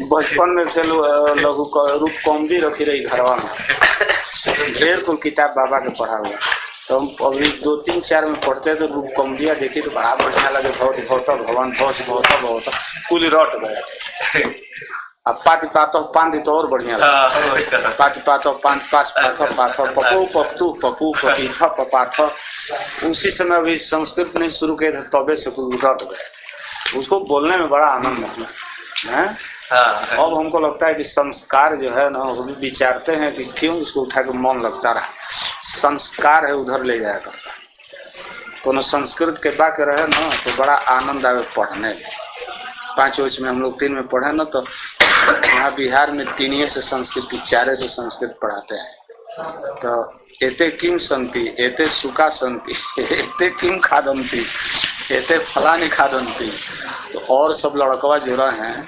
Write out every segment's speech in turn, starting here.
बचपन में से लघु रूप कॉमेडी रखी रही घरवा में, ढेर कुल किताब बाबा के पढ़ा हुआ। तो हम अभी 2-3-4 में पढ़ते तो रूप कॉमेडिया देखी तो बड़ा बढ़िया लगे। भौत भौत भवन भौस भौत भौत कुल रट गया। अब पाति पातो पांति तो और बढ़िया लगे। पाति पातो पांत पास पाथो पाथो पपू पपतू पपू पपीथा पपाथ। उसी समय अभी संस्कृत नहीं शुरू किए थे तबे से कुल रट गए थे। उसको बोलने में बड़ा आनंद है। अब हमको लगता है कि संस्कार जो है ना, वो भी विचारते हैं कि क्यों उसको उठा के मन लगता रहा। संस्कार है उधर ले जाया करता। कोनो संस्कृत के बाकी रहे ना तो बड़ा आनंद आवे पढ़ने में। 5 में हम लोग 3 में पढ़े ना, तो यहाँ बिहार में 3 से संस्कृत की 4 से संस्कृत पढ़ाते हैं। तो एते किम संति एते सुखा संति एते किम खादंती एते फलानी खादंती। तो और सब लड़कवा जो रहे हैं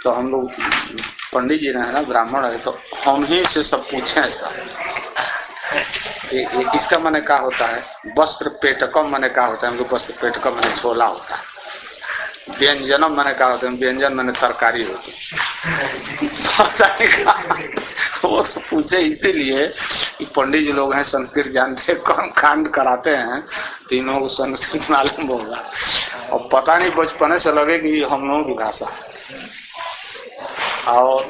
तो हम लोग पंडित जी रहे ना, ब्राह्मण है, तो हम ही से सब पूछे सब इसका माने क्या होता है। वस्त्र पेटकम माने क्या होता है। हमको वस्त्र पेटकम माने झोला होता है। व्यंजनम माने क्या होता है। व्यंजन माने तरकारी होती वो तो पूछे इसीलिए कि पंडित जी लोग हैं, संस्कृत जानते, कर्म कांड कराते हैं, तीनों को संस्कृत मालूम होगा। और पता नहीं बचपने से लगे कि हम लोगों की भाषा और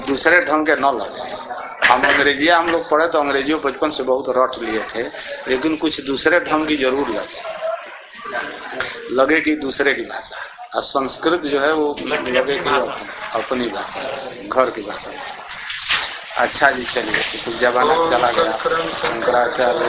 दूसरे ढंग के न लगे। हम अंग्रेजिया हम लोग पढ़े तो अंग्रेजियों बचपन से बहुत रट लिए थे, लेकिन कुछ दूसरे ढंग की जरूर लगे कि दूसरे की भाषा। और संस्कृत जो है वो लगे कि अपनी भाषा, घर की भाषा। अच्छा जी, चलिए तो जमाना चला गया। शंकराचार्य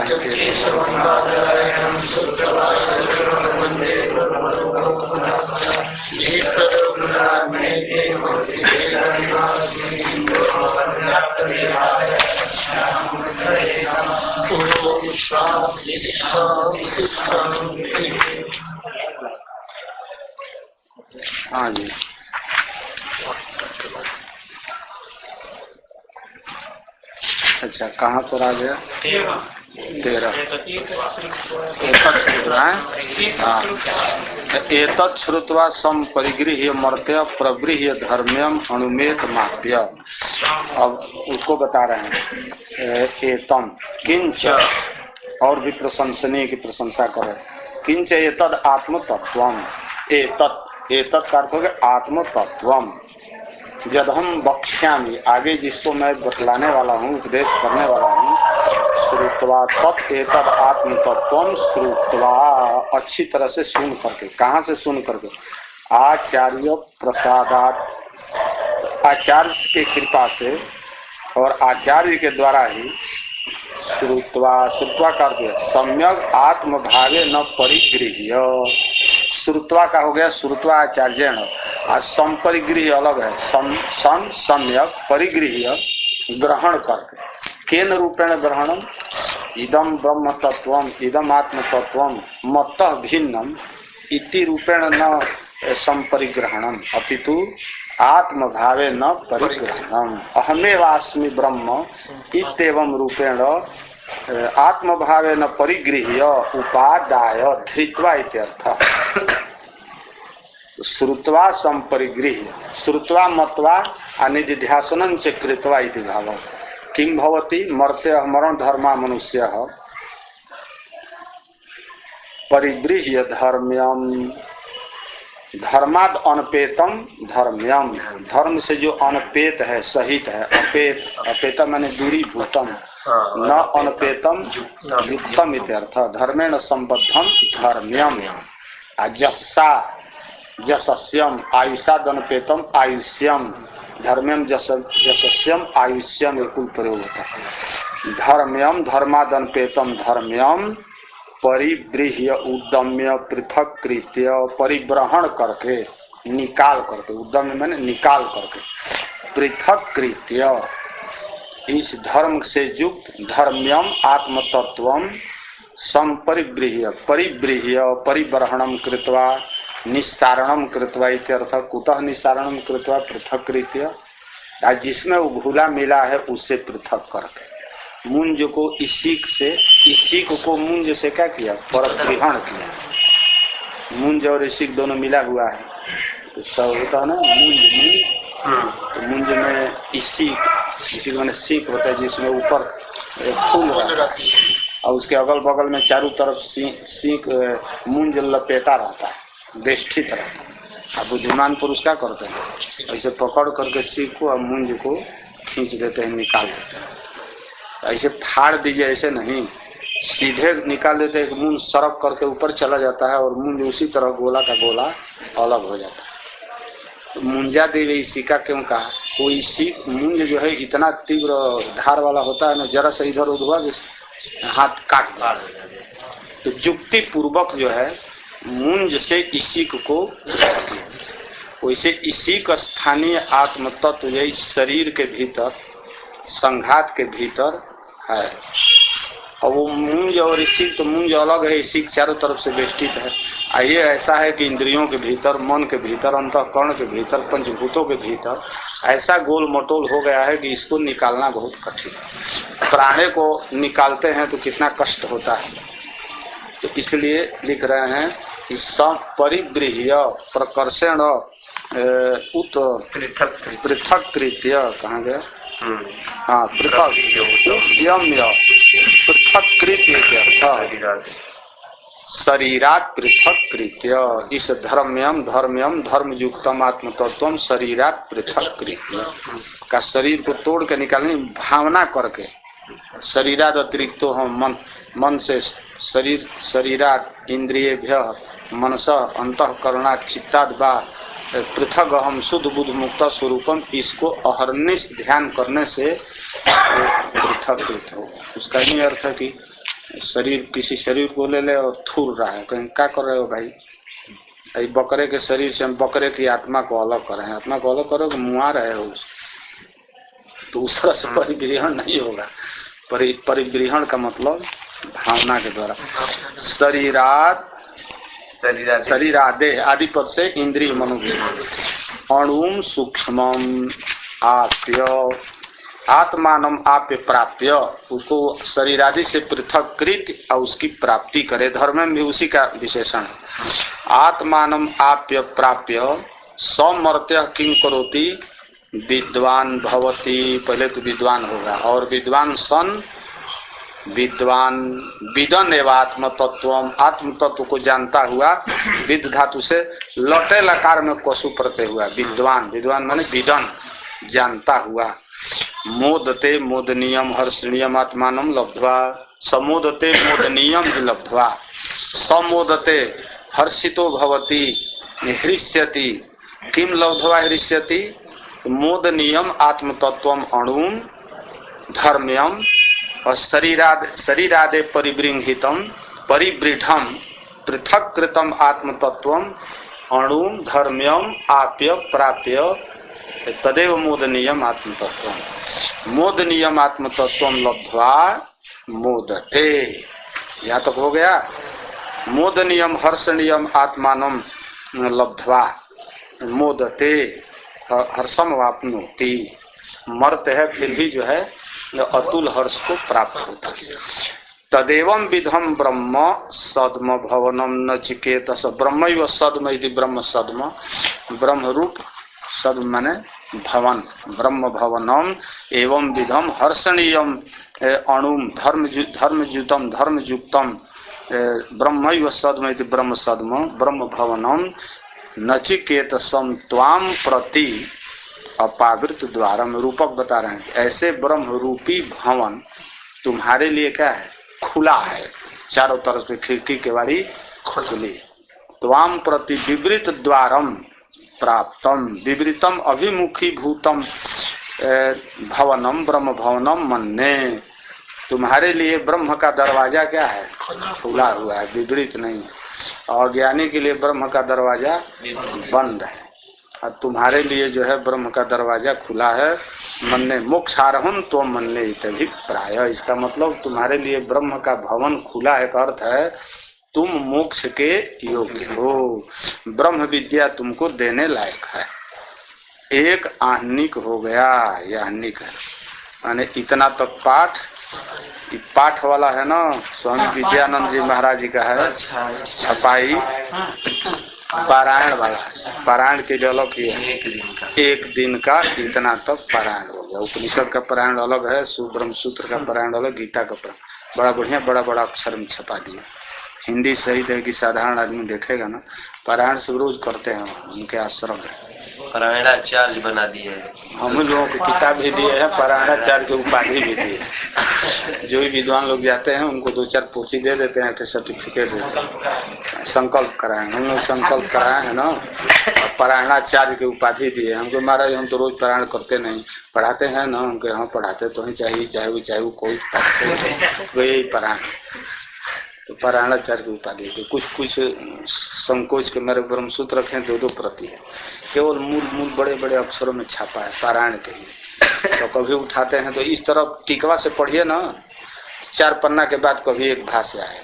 हाँ जी। अच्छा, कहाँ पर आ गया? 13 एतत् श्रुत्वा संपरिगृह्य मर्त्य प्रवृह्य धर्म्यम अनुमेत माप्य। अब उसको बता रहे हैं। एतम किंच, और भी प्रशंसनीय की प्रशंसा करे। किंच एतद आत्म तत्वम। एतत् का अर्थ हो गया आत्म तत्वम। जब हम बक्ष्यामि, आगे जिसको मैं बतलाने वाला हूँ, उपदेश करने वाला हूँ, श्रुत्वा तत् एतद आत्म तत्वम श्रुत्वा, अच्छी तरह से सुन करके। कहाँ से सुन करके? आचार्य प्रसादात, आचार्य के कृपा से और आचार्य के द्वारा ही। श्रुत्वा, श्रुत्वा का अर्थ सम्यक आत्मभावे न परिगृह्य। श्रुत्वा का हो गया श्रुत्वा आचार्य, और संपरिगृह्य अलग है। सम्यक परिगृह्य, ग्रहण करके। केन रूपेण ग्रहणम? इदम ब्रह्म तत्वम इदम आत्म तत्वम मत्तः भिन्नम इति रूपेण न संपरिग्रहणम अपितु आत्मभावे न परिग्रहणम। अहमेवास्मि ब्रह्म इत्येवं रूपेण आत्मभावे न परिगृह्य उपादाय धृत्वा इत्यर्थ। श्रुत्वा संपरिगृह्य, श्रुत्वा मत्वा अनिदिध्यासनं च कृत्वा इति भाव। किं भवति? मर्त्य मरण धर्मा मनुष्यः परिगृह्य धर्म्यम, धर्माद अनपेतम धर्म्यम। धर्म से जो अनपेत है, सहित है। अपेत, अपेत माने दूरी भूतम, न अनपेतम युक्तम इत्यर्थ। धर्मेण संबद्धम धर्म्यम। जस्सा जसस्यम आयुषा दनपेतम आयुष्यम। धर्म्यम जसस्यम आयुष्यम, एक प्रयोग होता है। धर्म्यम धर्मादनपेतम धर्म्यम परिबृह्य उद्यम्य पृथक कृत्य, परिग्रहण करके, निकाल करके। उद्यम्य मैंने निकाल करके, पृथक कृत्य, इस धर्म से युक्त। धर्म्यम आत्मतत्वम संपरिगृह्य परिबृह्य परिग्रहणम कृत्वा निस्सारणम कृत्वा इत्यर्थ। कुतः निस्सारणम कृत्वा? पृथक कृत्य, जिसमें वो घुला मिला है उससे पृथक करके। मुंज को इशिक से, इशिक को मुंज से क्या किया? परग्रहण किया। मुंज और इशिक दोनों मिला हुआ है तो सब होता है ना, मुंज इसी मैंने सीख होता है जिसमें ऊपर फूल रहता है और उसके अगल बगल में चारों तरफ सीख मूंज लपेटा रहता है, बेष्ठित रहता है। अब बुद्धिमान पुरुष क्या करते हैं, ऐसे पकड़ करके सीख को और मूंज को खींच देते हैं, निकाल देते हैं। ऐसे फाड़ दीजिए, ऐसे नहीं, सीधे निकाल देते हैं। मूंज सरक करके ऊपर चला जाता है और मूंज उसी तरह गोला का गोला अलग हो जाता है। तो मुंजा दी गई सिक्का क्यों कहा? कोई सीख मूंज जो है इतना तीव्र धार वाला होता है ना, जरा से इधर उधर हुआ हाथ काट देता है। तो युक्ति पूर्वक जो है मूंज से इसीक को वैसे इसीक स्थानीय आत्म तत्व यही शरीर के भीतर संघात के भीतर है। और वो मूंज और इसीक, तो मूंज अलग है, इसीक चारों तरफ से बेष्टित है। ये ऐसा है कि इंद्रियों के भीतर, मन के भीतर, अंतःकरण के भीतर, पंचभूतों के भीतर ऐसा गोल मटोल हो गया है कि इसको निकालना बहुत कठिन है। प्राणे को निकालते हैं तो कितना कष्ट होता है। तो इसलिए लिख रहे हैं कि परिव्रीह्य प्रकर्षण उत पृथक कृत्य, कहाँ गया, हाँ, पृथक कृत्य शरीरात पृथक कृत्य। इस धर्म्यम धर्म्यम धर्मयुक्तम आत्मतत्वम शरीरात पृथक कृत्य का शरीर को तोड़ के निकालने भावना करके, शरीरात अतिरिक्त तो हम मन से शरीरात इंद्रियेभ्य मनस अंतःकरणात् चित्ताद् वा पृथक हम शुद्ध बुद्ध मुक्त स्वरूपम, इसको अहर्निश ध्यान करने से पृथक कृत हो। उसका ही अर्थ है कि शरीर, किसी शरीर को ले ले और थूर रहा है, कहीं क्या कर रहे हो भाई? बकरे के शरीर से हम बकरे की आत्मा को अलग कर रहे हैं, आत्मा को अलग करो, मुआ रहे हो, तो उस तरह से परिग्रहण नहीं होगा। परिग्रहण का मतलब भावना के द्वारा। शरीरादे आदि पद से इंद्रिय मनोविषय। अणुम सूक्ष्मम आप्य आत्मानम आप्य प्राप्य, उसको शरीरादि से पृथक कृत और उसकी प्राप्ति करे। धर्म में भी उसी का विशेषण है। आत्मानम आप्य प्राप्य समर्त्य किं करोति विद्वान भवति। पहले तो विद्वान होगा, और विद्वान सन विद्वान विदन एवं आत्म तत्व, आत्म तत्व को जानता हुआ, विद धातु से लटे लकार में कसु प्रत्यय हुआ, विद्वान, विद्वान माने विदन, जानता हुआ। मोदते मोदनीयम हर्षणीयम आत्मानम लब्ध्वा, समोदते मोदनीयम ही लब्ध्वा, समोदते हर्षितो भवति हृष्यति, किम लब्ध्वा हृष्यति, मोदनीयम आत्म तत्वम अणुम धर्म्यम और शरीरादे परिवृंहितम परिवृढम पृथक कृतम आत्म तत्वम अणुम धर्म्यम आप्य प्राप्य तदेव मोदनीयम आत्म तत्वम। मोदनीयम आत्म तत्वम लब्ध्वा मोदते, यहाँ तक हो गया। मोदनीयम हर्षणीयम आत्मानम लब्ध्वा मोदते, हर्षम वाप्नोति, मरते है फिर भी जो है अतुल हर्ष को प्राप्त होता है। तदेवं विधम ब्रह्म सद्म भवनम नचिकेतस, ब्रह्मैव सद्म इति ब्रह्म सद्म, ब्रह्म रूप सद्म माने भवन, ब्रह्म भवनम एवं विधम हर्षणीयम अणुम धर्मयुतम धर्मयुक्तम ब्रह्मैव सद्म इति ब्रह्म सद्म ब्रह्म भवनम नचिकेतसम त्वाम प्रति अपावृत द्वारा में रूपक बता रहे हैं। ऐसे ब्रह्म रूपी भवन तुम्हारे लिए क्या है? खुला है, चारों तरफ से खिड़की के बारी खुली। त्वाम प्रति विवृत द्वारम प्राप्तम, विवृतम अभिमुखी भूतम भवनम ब्रह्म भवनम मन्ने, तुम्हारे लिए ब्रह्म का दरवाजा क्या है? खुला हुआ है, विवृत नहीं है। और ज्ञानी के लिए ब्रह्म का दरवाजा बंद है, और तुम्हारे लिए जो है ब्रह्म का दरवाजा खुला है। मन्ने मोक्षारहम तो मन्ने तभी प्राय, इसका मतलब तुम्हारे लिए ब्रह्म का भवन खुला है का अर्थ है तुम मोक्ष के योग्य हो, ब्रह्म विद्या तुमको देने लायक है। एक आहनिक हो गया, यह आहनिक है माने इतना तक पाठ, पाठ वाला है ना, स्वामी विद्यानंद जी महाराज जी का है, छपाई पारायण वाला है, पारायण के जलो की है, एक दिन का इतना तक पारायण हो। गया। उपनिषद का पारायण अलग है, ब्रह्म सूत्र का पारायण अलग, गीता का पारायण बड़ा बढ़िया बड़ा बड़ा अक्षर में छपा दिया। हिंदी सही है कि साधारण आदमी देखेगा ना, पारायण सब रोज करते हैं, उनके आश्रम है। पारायणाचार्य बना दिए हम लोगों को किताब भी दिए हैं, पारायणाचार्य की उपाधि भी दी है। जो भी विद्वान लोग जाते हैं उनको 2-4 पोथी दे देते हैं, सर्टिफिकेट देते हैं। संकल्प कराए, हम लोग संकल्प कराए हैं ना, पारायणाचार्य की उपाधि दिए। हमको महाराज हम तो रोज पारायण करते नहीं, पढ़ाते हैं ना, हमके हाँ पढ़ाते तो ही चाहिए, चाहे वो कोई यही पारायण। तो पारायणाचार्य की उपाधि थी। कुछ संकोच के मेरे ब्रह्मसूत्र रखे 2-2 प्रति है, केवल मूल बड़े बड़े अक्षरों में छापा है पारायण के लिए। तो कभी उठाते हैं तो इस तरफ टिकवा से पढ़िए ना, 4 पन्ना के बाद कभी एक भाष्य आए,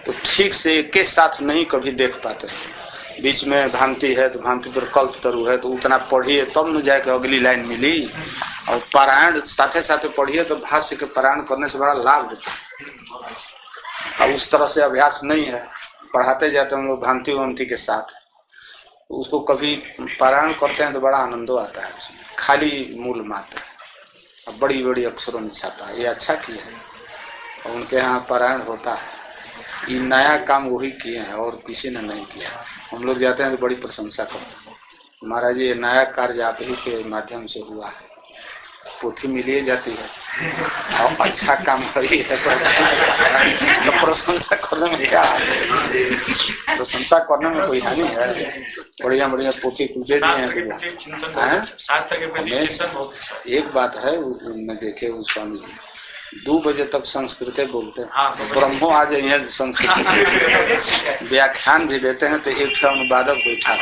तो ठीक से एक के साथ नहीं कभी देख पाते। बीच में भ्रांति है तो भ्रांति पर कल्प तरु है, तो उतना पढ़िए तब न जाके अगली लाइन मिली। और पारायण साथे साथे पढ़िए तो भाष्य के पारायण करने से बड़ा लाभ होता है। अब उस तरह से अभ्यास नहीं है, पढ़ाते जाते हैं हम लोग भ्रांति वंति के साथ, उसको कभी पारायण करते हैं तो बड़ा आनंद आता है उसमें, खाली मूल मात्र अब बड़ी बड़ी अक्षरों में छापा है। ये अच्छा किया है, और उनके यहाँ पारायण होता है। ये नया काम वही किए हैं और किसी ने नहीं किया। हम लोग जाते हैं तो बड़ी प्रशंसा करते हैं, महाराज ये नया कार्य आप ही के माध्यम से हुआ है, पोथी मिली जाती है और अच्छा काम ही है, तो प्रशंसा करने में क्या है? प्रशंसा करने में कोई हानि है? बढ़िया बढ़िया पोथी पूछे दिए हैं। एक बात है, मैं देखे उस स्वामी जी 2 बजे तक संस्कृत बोलते हैं, ब्रह्मो आ जाइए संस्कृत व्याख्यान भी देते हैं, तो एक अनुवादक बैठा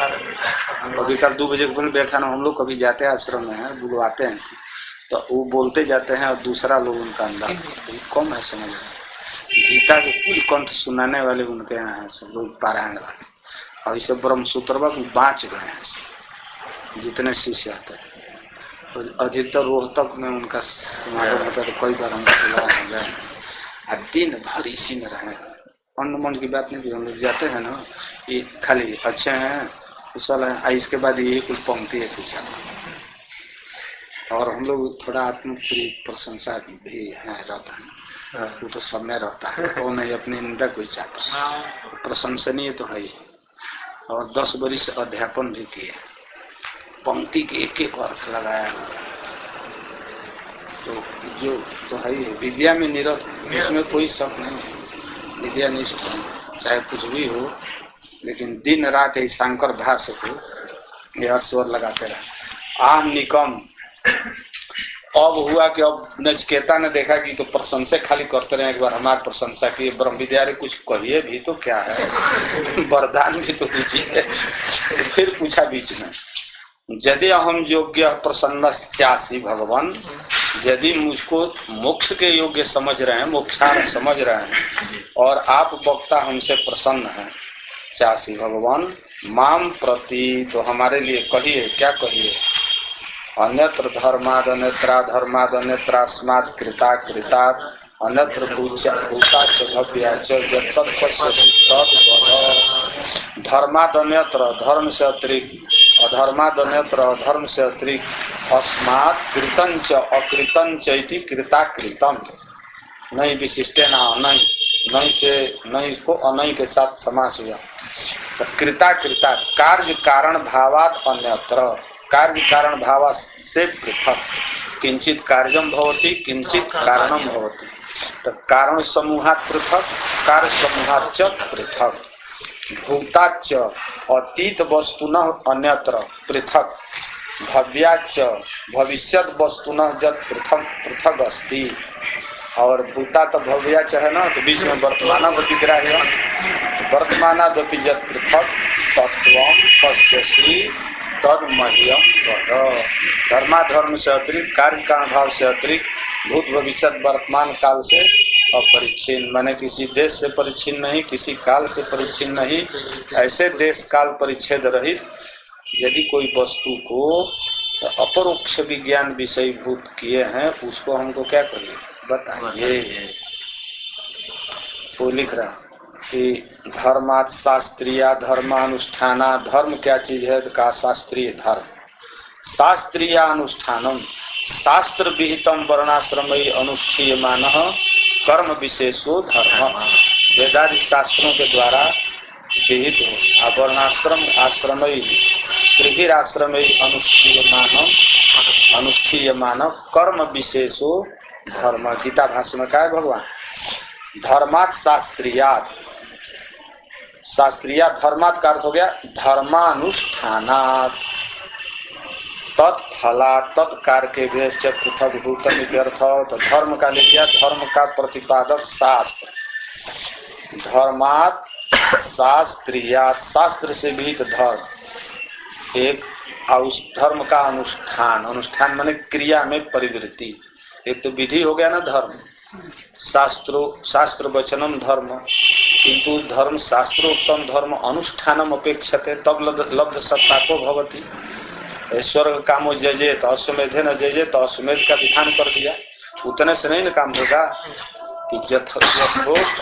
कभी कभी 2 बजे के व्याख्यान हम लोग कभी जाते हैं आश्रम में है, बुलवाते हैं तो वो बोलते जाते हैं और दूसरा लोग उनका अंदाज कम है समझ में। गीता के कुल कंठ सुनाने वाले उनके यहाँ है, सब लोग पारायण वाले, और इसे ब्रह्मसूत्र बाँच गए हैं जितने शिष्य आते हैं। अधिकतर रोहतक में उनका समागम होता है, तो कई बार हम गए, दिन भर इसी में रहे। अन्न मन की बात नहीं, हम लोग जाते हैं ना, ये खाली अच्छे हैं कुशल है, इसके बाद यही कुछ पंक्ति है पूछा। और हम लोग थोड़ा आत्मप्रिय प्रशंसा भी है रहता है, वो तो सब में रहता है, वो नहीं अपनी निंदा कोई चाहता, प्रशंसनीय तो है ही। और 10 वर्ष अध्यापन भी किए, पंक्ति के एक अर्थ लगाया हुआ, तो जो तो है ही, विद्या में निरत है, इसमें कोई शक नहीं है, विद्या निष्ठ है, चाहे कुछ भी हो, लेकिन दिन रात ही शंकर भाष्य को यह स्वर लगाते रहे। आह निकम, अब हुआ कि अब नचिकेता ने देखा कि तो प्रशंसा खाली करते रहे, एक बार हमारी प्रशंसा की, ब्रह्म विद्या रे कुछ कहिए भी तो क्या है, वरदान भी तो दीजिए। तो फिर पूछा बीच में, यदि अहम योग्य प्रसन्नश्चासि भगवान, यदि मुझको मोक्ष के योग्य समझ रहे हैं, मोक्षार्थ समझ रहे हैं, और आप वक्ता हमसे प्रसन्न हैं, चासी भगवान माम प्रति, तो हमारे लिए कहिए, क्या कहिए? अन्यत्र धर्माद अन्यत्रा धर्माद अन्यत्रास्मात् कृता कृतात् अन्यत्र भूता च भव्या च धर्माद अन्यत्र धर्म से अतिरिक्त, अधर्माद अन्यत्र अधर्म से अतिरिक्त, अस्मात् कृतं च अकृतं च इति कृता कृतम, नहीं विशिष्टे ना नहीं, नहीं से नहीं को अनई के साथ समास हुआ, तो कृता कृता कार्य कारण भावात अन्यत्र, कार्य कारण भाव से पृथक, किंचित कार्यम भवति किंचित कारणम भवति, तो कारण समूहात् पृथक कार्य समूहात् च पृथक, भूताच्च अतीत वस्तुनः अन्यत्र पृथक, भव्याच्च भविष्यत वस्तुनः जत पृथक पृथक अस्ति, और भूता तो भव्याच है ना, तो बीच में वर्तमान विग्रह, वर्तमानादपि जत पृथक तत्वं पश्यसि तद मह्यम वद, धर्माधर्म से अतिरिक्त कार्य कारण भाव से अतिरिक्त भूत भविष्य वर्तमान काल से अपरिच्छिन्न, माने किसी देश से परिच्छिन्न नहीं, किसी काल से परिच्छिन्न नहीं, ऐसे देश काल परिच्छेद रहित यदि कोई वस्तु को अपरोक्ष विज्ञान विषय भूत किए हैं, उसको हमको क्या करिए बताइए। वो लिख रहा कि धर्मात् शास्त्रीय धर्मानुष्ठाना, धर्म क्या चीज है? का शास्त्रीय धर्म, शास्त्रीय अनुष्ठानम शास्त्र विहितम वर्णाश्रमयी अनुष्ठीयमान कर्म विशेषो धर्म। वेदादि शास्त्रों के द्वारा विहित हो वर्णाश्रम आश्रमयी त्रिभिराश्रमयी अनुष्ठीयमान कर्म विशेषो धर्म। गीता भाष्य में क्या है भगवान? धर्मात् शास्त्रीयात्, शास्त्रीयात् धर्मात् का अर्थ हो गया धर्मानुष्ठानात्, तत्फलात् तत्कार के भेष पृथक भूतम इत्यर्थ। तो धर्म का ले लिया, धर्म का प्रतिपादक शास्त्र, धर्मात् शास्त्रीयात् शास्त्र से विहित धर्म एक, और उस धर्म का अनुष्ठान, अनुष्ठान माने क्रिया में परिवृत्ति। एक तो विधि हो गया ना धर्म, शास्त्र वचनम धर्म, किंतु धर्म शास्त्रोक्तम धर्म अनुष्ठानम अपेक्षते तब लब्ध सत्ता को भवति। स्वर्ग कामो जजेत अश्वमेधे न जजेत, अश्वमेध का विधान कर दिया, उतने से नहीं न काम होगा कि यथोक्त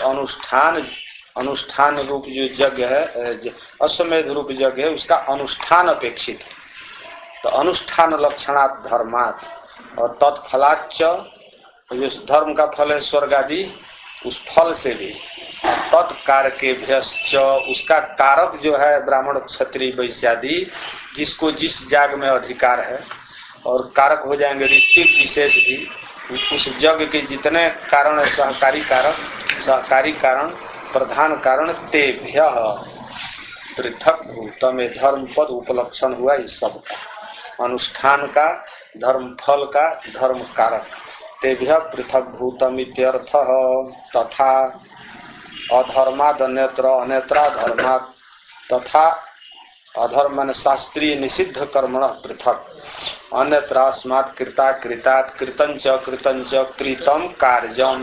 अनुष्ठान रूप जो यज्ञ है, अश्वमेध रूप यज्ञ है, उसका अनुष्ठान अपेक्षित है। तो अनुष्ठान लक्षणात् धर्मात् और तत्फलाच्च, जो धर्म का फल है स्वर्ग आदि, उस फल से भी तत्कार के भ्यश्च, उसका कारक जो है ब्राह्मण क्षत्रिय वैश्यादि, जिसको जिस जाग में अधिकार है, और कारक हो जाएंगे ऋत्विक विशेष भी, उस यज्ञ के जितने कारण है सहकारी कारण प्रधान कारण तेभ्य पृथक भूतम, धर्म पद उपलक्षण हुआ इस सब का, अनुष्ठान का, धर्म फल का, धर्म कारक, तेभ्य पृथक भूतम इत्यर्थ। तथा अधर्माद अन्यत्र अन्यत्रा धर्मात्, तथा अधर्म माने शास्त्रीय निषिद्ध कर्मण पृथक, अन्यत्र अस्मात् कृता कृतात् कृतंच कृतम कार्यम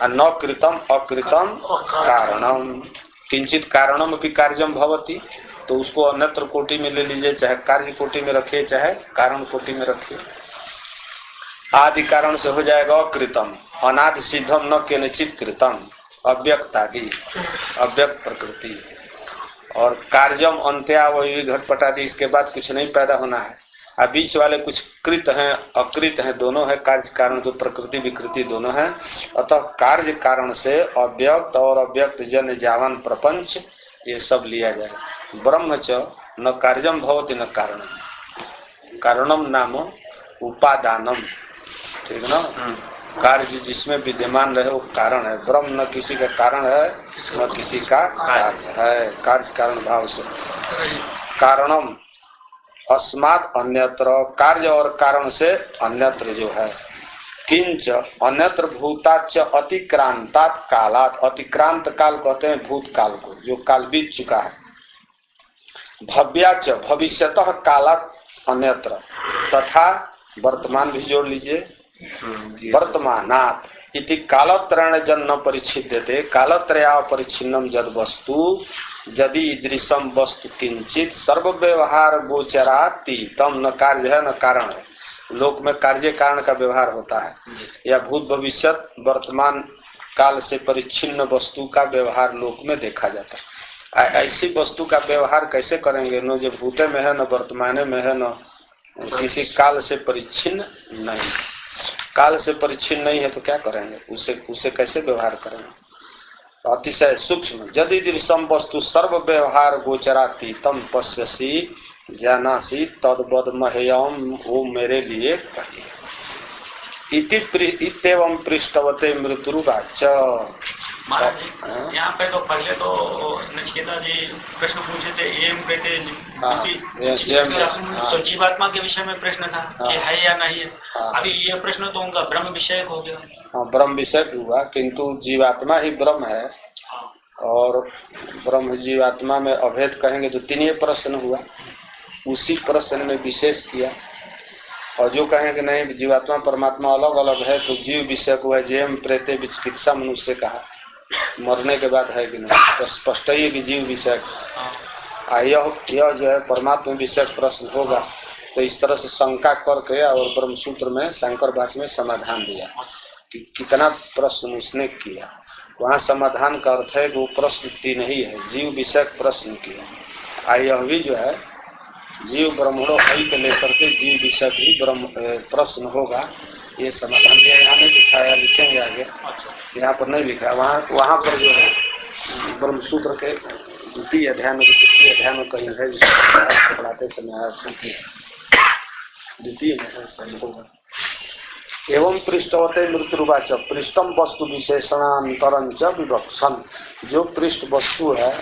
न कृतम अकृतम कारणम, किंचित कारणम अपि कार्यम भवति। तो उसको अन्यत्र कोटि में ले लीजिए, चाहे कार्य कोटि में रखिए चाहे कारण कोटि में रखिए। आदि कारण से हो जाएगा अकृतम, अनादि सिद्धम न केनचित कृतम, अव्यक्त आदि अव्यक्त प्रकृति, और कार्यम अंत्या वही घटपटादि, इसके बाद कुछ नहीं पैदा होना है। अब बीच वाले कुछ कृत हैं अकृत हैं, दोनों है, कार्य कारण जो प्रकृति विकृति दोनों है। अतः कार्य कारण से अव्यक्त और अव्यक्त जन जावन प्रपंच ये सब लिया जाए। ब्रह्म च न कार्यम भवति न कारणम, कारणम नाम उपादानम, ठीक ना, कार्य जिसमें विद्यमान रहे वो कारण है। ब्रह्म न किसी का कारण है न किसी का कार्य है, कार्य कारण भाव से। कारणम अस्मात् अन्यत्र, कार्य और कारण से अन्यत्र जो है। किंच अन्यत्र भूताच्च अतिक्रांतात् कालात्, अतिक्रांत काल कहते हैं भूतकाल को, जो काल बीत चुका है। भव्याच्च भविष्यतः कालात् अन्यत्र, तथा वर्तमान भी जोड़ लीजिए, वर्तमानात् इति कालत्रयेण जन्म परिच्छिद्यते, कालत्रया परिच्छिन्नम जद वस्तु यदि ईदृशम वस्तु किंचित सर्व व्यवहार गोचरातीतम, न कार्य है न कारण है। लोक में कार्य कारण का व्यवहार होता है, या भूत भविष्यत वर्तमान काल से परिच्छिन्न वस्तु का व्यवहार लोक में देखा जाता है। ऐसी वस्तु का व्यवहार कैसे करेंगे? न जो भूते में है, न वर्तमाने में है, न किसी काल से परिच्छिन्न नहीं। काल से परिच्छिन्न नहीं है तो क्या करेंगे? उसे कैसे व्यवहार करेंगे? अतिशय सूक्ष्म। यदि दृश्यम वस्तु सर्व व्यवहार गोचरातीतम पश्यसी जानासी तद्वद मह्यम, वो मेरे लिए कहिए। इत्येवं पृष्ठवते मृत्युवाच। महाराज जी यहाँ पे तो पहले तो नचिकेता जी प्रश्न पूछे थे, एम कहते तो जीवात्मा के विषय में प्रश्न था कि है या नहीं है। अभी ये प्रश्न तो उनका ब्रह्म विषय हो गया। हाँ, ब्रह्म विषय हुआ, किंतु जीवात्मा ही ब्रह्म है, और ब्रह्म जीवात्मा में अभेद कहेंगे तो तीन प्रश्न हुआ, उसी प्रश्न में विशेष किया। और जो कहेंगे नहीं जीवात्मा परमात्मा अलग अलग है तो जीव विषय को है, जेम प्रेते चिकित्सा मनुष्य कहा, मरने के बाद है कि नहीं, तो स्पष्ट ही है कि जीव विषय। यह जो है परमात्मा विषय प्रश्न होगा, तो इस तरह से शंका करके और ब्रह्मसूत्र में शंकर भाष्य में समाधान दिया कि कितना प्रश्न उसने किया। वहाँ समाधान का अर्थ है कि वो प्रश्न तीन ही है, जीव विषय प्रश्न किया। यह भी जो है जीव ब्रह्मणो हई को लेकर के जीव विषय भी ब्रह्म प्रश्न होगा, ये समाधान दिया। यहाँ नहीं लिखाया, लिखेंगे आगे, यहाँ पर नहीं लिखा। वहाँ पर जो है ब्रह्मसूत्र के द्वितीय अध्याय में, तृतीय अध्याय में कहीं है, जिसको पढ़ाते समय द्वितीय में होगा। एवं पृष्ठवते मृत्युवाच पृष्ठम वस्तु विशेषणांतरंच विवक्षण। जो पृष्ठ वस्तु है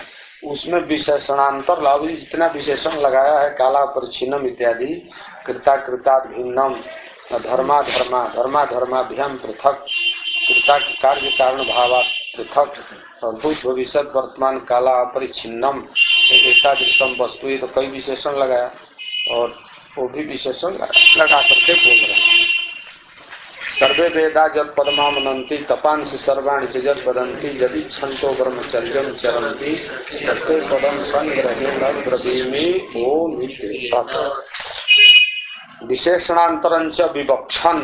उसमें विशेषणांतर लाभ, जितना विशेषण लगाया है, काला परिच्छिन्नम इत्यादि, कृता कृतात् भिन्नम, धर्मा धर्मा धर्मा धर्माभ्याम पृथक, कृता कार्य कारण भावात् पृथक, और भूत भविष्य वर्तमान काला अपरिच्छिन्नम एतादृशम वस्तु, ये तो कई विशेषण लगाया, और वो भी विशेषण लगा करके बोल रहे हैं। सर्वे वेदा जब पदमा मनंती तपांसि सर्वाणि च जब वदन्ति यदि छंतो ब्रह्मचर्यम चरन्ति तत्ते पदम संग्रहेण ब्रवीमि ओम इति। विशेषणांतरंच विवक्षण,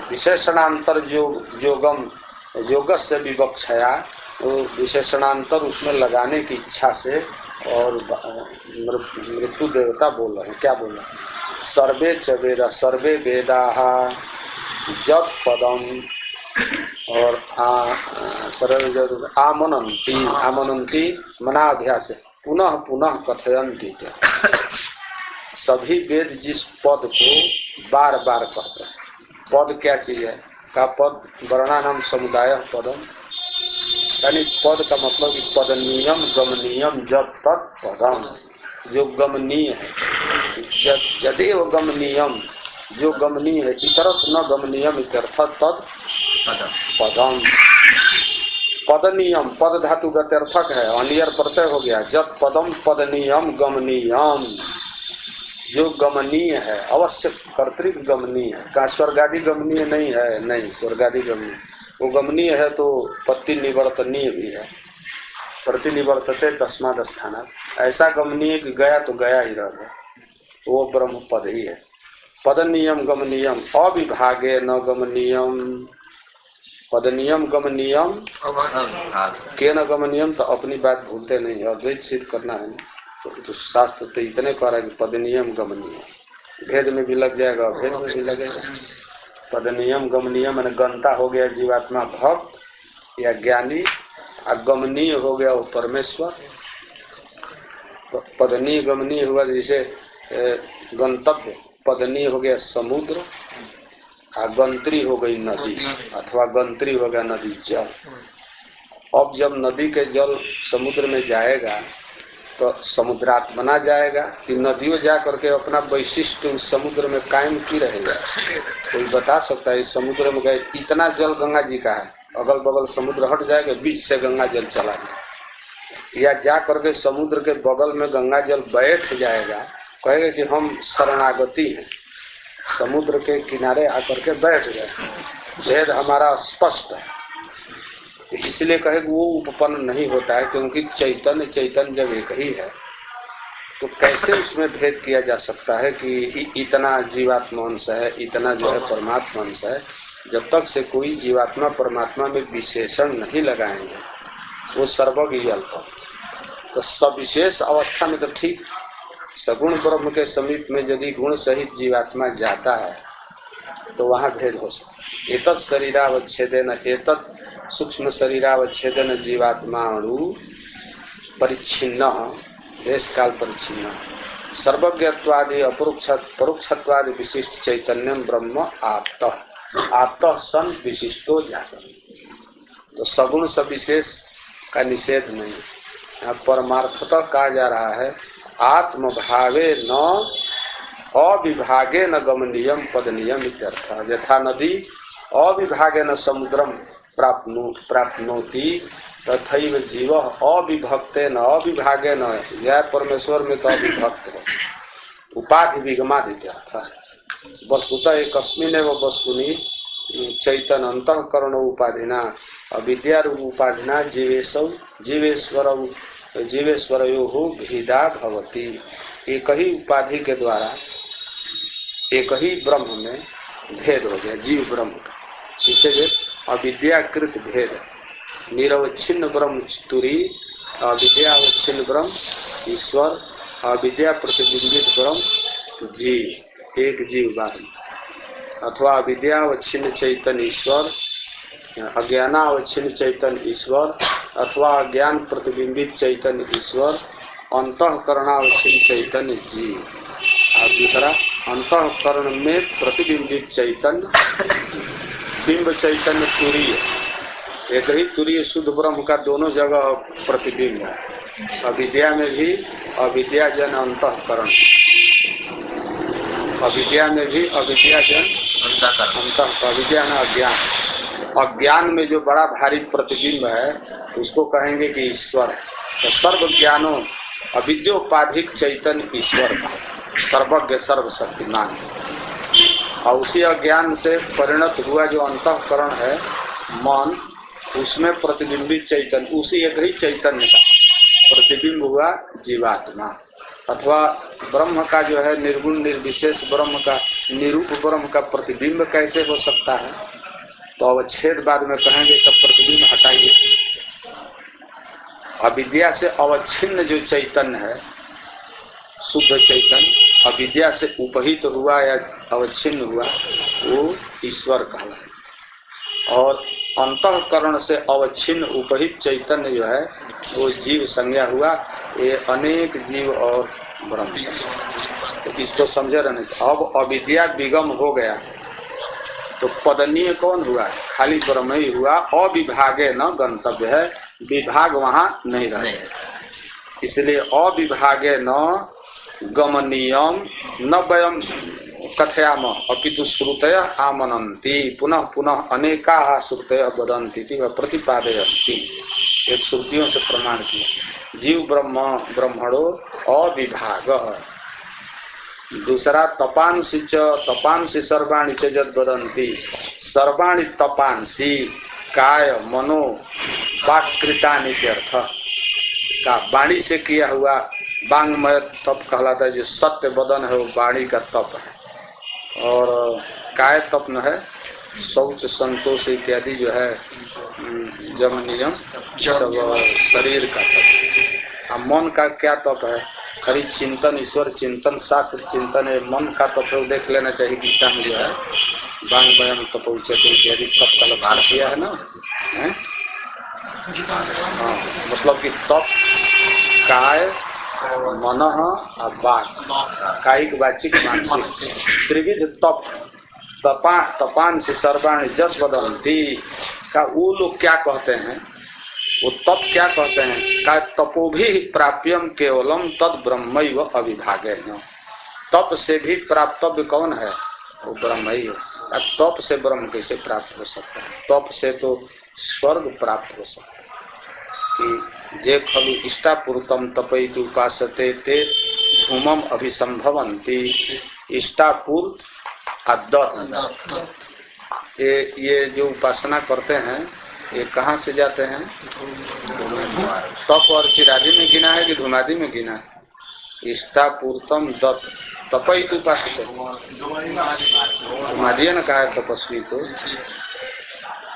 विशेषणांतर योगम योगस्य विवक्षया, विशेषणांतर उसमें लगाने की इच्छा से, और मृत्यु देवता बोल रहे हैं, क्या बोल रहे हैं? सर्वे च वेदा, सर्वे वेदाः जप पदम, और आमनंती, आमनंती मनाभ्यास, पुनः पुनः कथयन्ति। सभी वेद जिस पद को बार बार कहते हैं, पद क्या चीज है का पद वर्णानाम समुदाय पदम, यानी पद का मतलब कि पदनीयम गमनीयम जब तत् पदम, जो गमनीय है, यदेव गमनीयम, जो गमनीय है, इतरत न गमनीयम इत्यर्थ तद पदम। पदनियम, पद धातु गत्यर्थक है, अनियर प्रत्यय हो गया, जब पदम पदनियम गमनीयम, जो गमनीय है, अवश्य कर्तृक गमनीय है। का स्वर्गादि गमनीय नहीं है? नहीं, स्वर्गादि गमनीय, वो गमनीय है तो पत्ति निवर्तनीय भी है, प्रतिनिवर्तते तस्माद स्थानात्, ऐसा गमनीय कि गया तो गया ही रह गया, वो ब्रह्म पद ही है। पदनियम गमनीयम अविभागे न गमनीयम, पदनियम गमनीयम के न गमनीयम, तो अपनी बात भूलते नहीं, अद्वैत सिद्ध करना है तो शास्त्र तो इतने कह रहा है कि पदनियम गमनीय, भेद में भी लग जाएगा, भेद में भी लगेगा। पदनियम गमनीयम मैंने गंता हो गया जीवात्मा भक्त या ज्ञानी, गमनीय हो गया वो परमेश्वर। पदनीय गमनीय हुआ, जैसे गंतव्य, पदनीय हो गया समुद्र, गंत्री हो गई नदी, अथवा गंत्री हो गया नदी जल। अब जब नदी के जल समुद्र में जाएगा तो समुद्रात्मना जाएगा कि नदियों जा करके अपना वैशिष्ट उस समुद्र में कायम की रहेगा? कोई बता सकता है? इस समुद्र में गए, इतना जल गंगा जी का है, अगल बगल समुद्र हट जाएगा, बीच से गंगा जल चला गया, या जा करके समुद्र के बगल में गंगा जल बैठ जाएगा, कहेगा कि हम शरणागति हैं, समुद्र के किनारे आकर के बैठ गए, भेद हमारा स्पष्ट है। इसलिए कहे वो उपपन्न नहीं होता है, क्योंकि चैतन्य जब एक ही है तो कैसे उसमें भेद किया जा सकता है कि इतना जीवात्मा अंश है, इतना जो है परमात्मा अंश है। जब तक से कोई जीवात्मा परमात्मा में विशेषण नहीं लगाएंगे, वो सर्वज्ञ अल्प, तो सविशेष अवस्था में तो ठीक, सगुण ब्रह्म के समीप में यदि गुण सहित जीवात्मा जाता है तो वहां भेद हो सकता। एतत् शरीरावच्छेदेन, एतत् सूक्ष्म शरीरावच्छेदेन जीवात्माणु परिच्छिन्न, देश काल परिच्छिन्न, सर्वज्ञत्वादि परोक्षत्वादि विशिष्ट चैतन्यम ब्रह्म आप्तः सन विशिष्टो जातः। तो सगुण सविशेष का निषेध नहीं, यहाँ परमार्थतः कहा जा रहा है आत्मभावे न अविभागे न गमनीयम पदनीयम इत्यर्थ। यथा नदी अविभागे न समुद्रम प्राप्नोति तथैव जीव अविभक्ते न अविभागे न, यह परमेश्वर में तो अविभक्त है, उपाधि विगमाद इत्यर्थ। वस्तुतः एकस्मिन्नेव वस्तुनि चैतन्य अंतःकरण उपाधिना अविद्या रूप उपाधिना जीवेश्वरयोः भेदा भवति। एक ही उपाधि के द्वारा एक ही ब्रह्म में भेद हो गया, जीव ब्रह्म का। किसे अविद्याकृत भेद, निरवच्छिन्न ब्रह्म तुरी, अविद्यावच्छिन्न ब्रह्म ईश्वर, अविद्या प्रतिबिंबित ब्रह्म जीव, एक जीव बाद में, अथवा अविद्यावच्छिन्न चैतन्य ईश्वर, अज्ञानावच्छिन्न चैतन्य ईश्वर, अथवा अज्ञान प्रतिबिंबित चैतन्य ईश्वर, अंतःकरणावच्छिन्न चैतन्य जीव, और दूसरा अंतःकरण में प्रतिबिंबित चैतन्य, बिंब चैतन्य तुरीय, एक ही तुरीय शुद्ध ब्रह्म का दोनों जगह प्रतिबिंब है। अविद्या में भी अविद्याजन अंतःकरण, अविद्या में भी अविद्याजन अंतः, अविद्या न अज्ञान, अज्ञान में जो बड़ा भारी प्रतिबिंब है उसको कहेंगे कि ईश्वर है। तो सर्व ज्ञानों अविद्योपाधिक चैतन्य ईश्वर का, सर्वज्ञ सर्वशक्तिमान, और उसी अज्ञान से परिणत हुआ जो अंतःकरण है मन, उसमें प्रतिबिंबित चैतन्य, उसी एक ही चैतन्य का प्रतिबिंब हुआ जीवात्मा, अथवा ब्रह्म का जो है निर्गुण निर्विशेष ब्रह्म का, निरूप ब्रह्म का प्रतिबिंब कैसे हो सकता है? तो अवच्छेद बाद में कहेंगे तब प्रतिबिंब हटाइए। अविद्या से अवच्छिन्न जो चैतन्य है, शुद्ध चैतन्य, अविद्या से उपहित हुआ या अवच्छिन्न हुआ, वो ईश्वर कहलाए। और अंतःकरण से अवच्छिन्न उपहित चैतन्य जो है वो जीव संज्ञा हुआ। ये अनेक जीव और ब्रह्म, तो इसको समझे रहने। अब अविद्या विगम हो गया तो पदनीय कौन हुआ? खाली ब्रह्म ही हुआ। अविभागे न गंतव्य है, विभाग वहां नहीं रहे, इसलिए अविभागे न गमनीयम न वयम कथयाम अपितु श्रुतय आमनन्ति पुनः पुनः अनेका श्रुतय वदन्ति व प्रतिपादयन्ति। एक श्रुतियों से प्रमाण किया जीव ब्रह्म ब्रह्मणो अविभाग। दूसरा तपांसी सर्वाणि च यद् वदन्ति, सर्वाणि तपांसी काय मनो वाक्कृतानि इत्यर्थ का, वाणी से किया हुआ वांगमय तप कहलाता है। जो सत्य बदन है वो वाणी का तप है, और काय तप न है शौच संतोष इत्यादि जो है जम नियम सब शरीर का तप। अब मन का क्या तप है? खरी चिंतन, ईश्वर चिंतन, शास्त्र चिंतन है। मन का तप देख लेना चाहिए गीता में जो है वांग वयम तप उच्यते इत्यादि तप का लक्षण किया है ना, है? हाँ, मतलब कि तप काय मनः और वाक्, कायिक वाचिक मानसिक त्रिविध तप। तपान से सर्वाणि जत वदन्ति का वो लोग क्या कहते हैं? वो तप क्या कहते हैं? का तपो भी प्राप्यम केवलम तद ब्रह्मैव अविभागे न। तप से भी प्राप्तव्य कौन है? वो ब्रह्म ही है। तप से ब्रह्म कैसे प्राप्त हो सकता है? तप से तो स्वर्ग प्राप्त हो सकता है। कि जे खलु इष्टापूर्तम तपैतु उपासते ते धूमम अभिसंभवन्ति। इष्टापूर्त अद्दत, ये जो उपासना करते हैं ये कहाँ से जाते हैं? तप और चिरादि में गिना है कि धूमादि में गिना है? इष्टापूर्तम दत्त तपैतु उपासते, धूमादि ने कहा है तपस्वी को।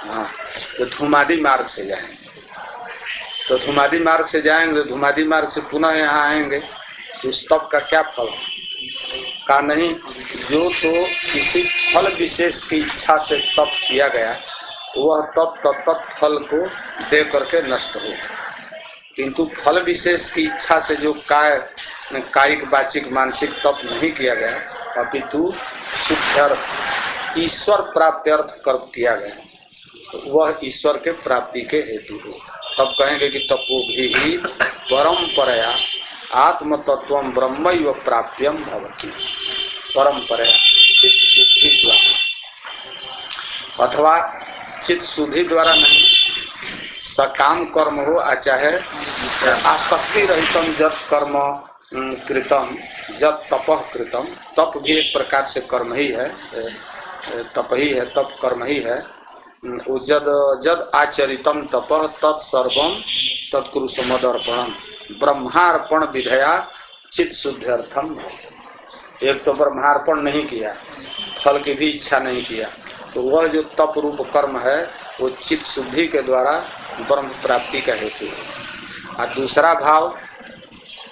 हाँ, तो धूमादि मार्ग से जाएंगे, तो धूमादि मार्ग से जाएंगे, तो धूमादि मार्ग से पुनः यहाँ आएंगे, तो उस तप का क्या फल का? नहीं, जो तो किसी फल विशेष की इच्छा से तप किया गया वह तप फल को दे करके नष्ट हो। किंतु फल विशेष की इच्छा से जो कायिक वाचिक मानसिक तप नहीं किया गया, अपितु शुद्धार्थ ईश्वर प्राप्ति अर्थ कर किया गया, तो वह ईश्वर के प्राप्ति के हेतु हो। तब कहेंगे कि तपो भी परंपराया आत्म तत्व ब्रह्मैव प्राप्यम भवति। परंपराया चित्त शुद्धि द्वारा, अथवा चित्त शुद्धि द्वारा नहीं, सकाम कर्म हो चाहे आसक्ति रहितम जत कर्म कृतम जत तपः कृतम। तप भी एक प्रकार से कर्म ही है, तप ही है, तप कर्म ही है। जद आचरितम तपः तत्सर्वम तत्कुरु समदर्पणम ब्रह्मार्पण विधया चित्त शुद्ध्यर्थम। एक तो ब्रह्मार्पण नहीं किया, फल की भी इच्छा नहीं किया, तो वह जो तप रूप कर्म है वो चित्त शुद्धि के द्वारा ब्रह्म प्राप्ति का हेतु है। और दूसरा भाव